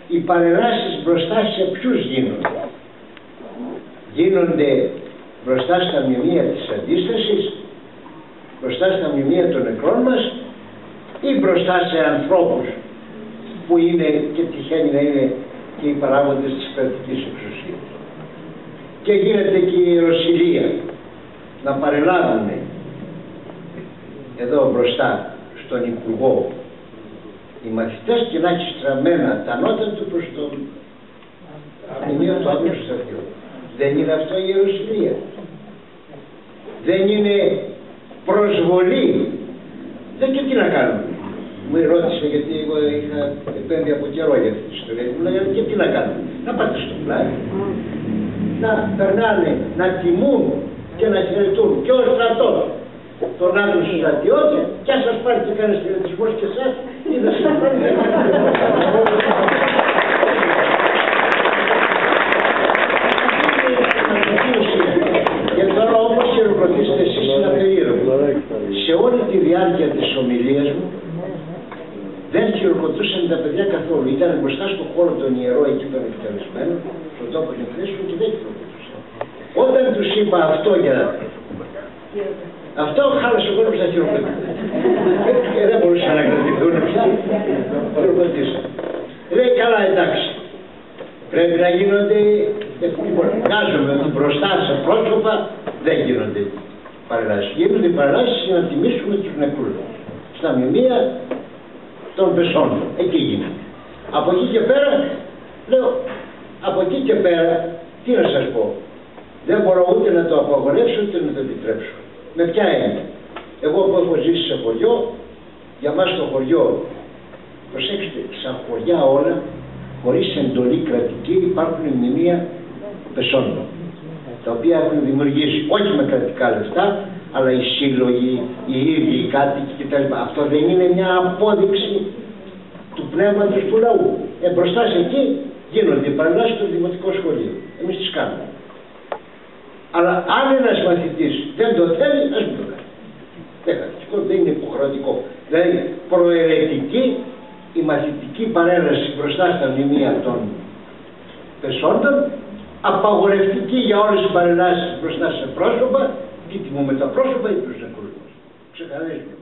οι παρελάσεις μπροστά σε ποιους γίνονται? Γίνονται μπροστά στα μνημεία της αντίστασης, μπροστά στα μνημεία των νεκρών μας ή μπροστά σε ανθρώπους που είναι και τυχαίνει να είναι και οι παράγοντες της κρατικής εξουσίας? Και γίνεται και η ιεροσυλία να παρελάβουν εδώ μπροστά στον Υπουργό οι μαθητές και να έχει στραμμένα τα νότα του προς το μνημείο του Άγιου Στρατιού. Δεν είναι αυτό η ιεροσυλία? Δεν είναι προσβολή? Δεν, και τι να κάνουμε? Μου ρώτησε, γιατί εγώ είχα επέμβει από καιρό για αυτή τη ιστορία, μου λέγανε και τι να κάνουμε? Να πάτε στο πλάι, να περνάνε, να τιμούν και να χαιρετούν και ο στρατός τον Άγιο στρατιώτη, και αν σας πάρει και κανένας χαιρετισμός και εσάς, ή να σας πάρει. Και τώρα όμως χειροκροτήστε εσείς ένα περίεργο. Σε όλη τη διάρκεια της ομιλίας μου δεν χειροκροτούσαν τα παιδιά καθόλου. Ήταν μπροστά στο χώρο των ιερό εκεί των εκτελεσμένων, στον τόπο των εκθέσεων, και δεν χειροκροτούσαν. Όταν τους είπα αυτό αυτό χάλασε ο κόσμος να χειροκροτήσει. Και δεν μπορούσαν να κρατηθούν πια. Χειροκροτήσαν. Λέει καλά, εντάξει. Πρέπει να γίνονται, βγάζουμε ότι μπροστά σε πρόσωπα δεν γίνονται παρελάσεις. Γίνονται παρελάσεις για να τιμήσουμε τους νεκρούς. Στα μνημεία των πεσόντων. Εκεί γίνεται. Από εκεί και πέρα, λέω, από εκεί και πέρα, τι να σας πω? Δεν μπορώ ούτε να το απαγορεύσω ούτε να το επιτρέψω. Με ποια έννοια? Εγώ που έχω ζήσει σε χωριό, για μας το χωριό, προσέξτε, στα χωριά όλα, χωρίς εντολή κρατική, υπάρχουν μνημεία πεσόντων, τα οποία έχουν δημιουργήσει, όχι με κρατικά λεφτά, αλλά οι σύλλογοι, οι ίδιοι οι κάτοικοι κτλ. Αυτό δεν είναι μια απόδειξη του πνεύματος του λαού? Μπροστά σε εκεί γίνονται οι παρελάσεις στο δημοτικό σχολείο. Εμείς τις κάνουμε. Αλλά αν ένας μαθητής δεν το θέλει, ας μην το κάνει. Δεν είναι υποχρεωτικό. Δηλαδή προαιρετική η μαθητική παρέλαση μπροστά στα μνημεία των πεσόντων, απαγορευτική για όλες τις παρελάσεις μπροστά σε πρόσωπα, και τιμούμε τα πρόσωπα ή τους νεκρούς μας. Ξεκαθαρίζουμε.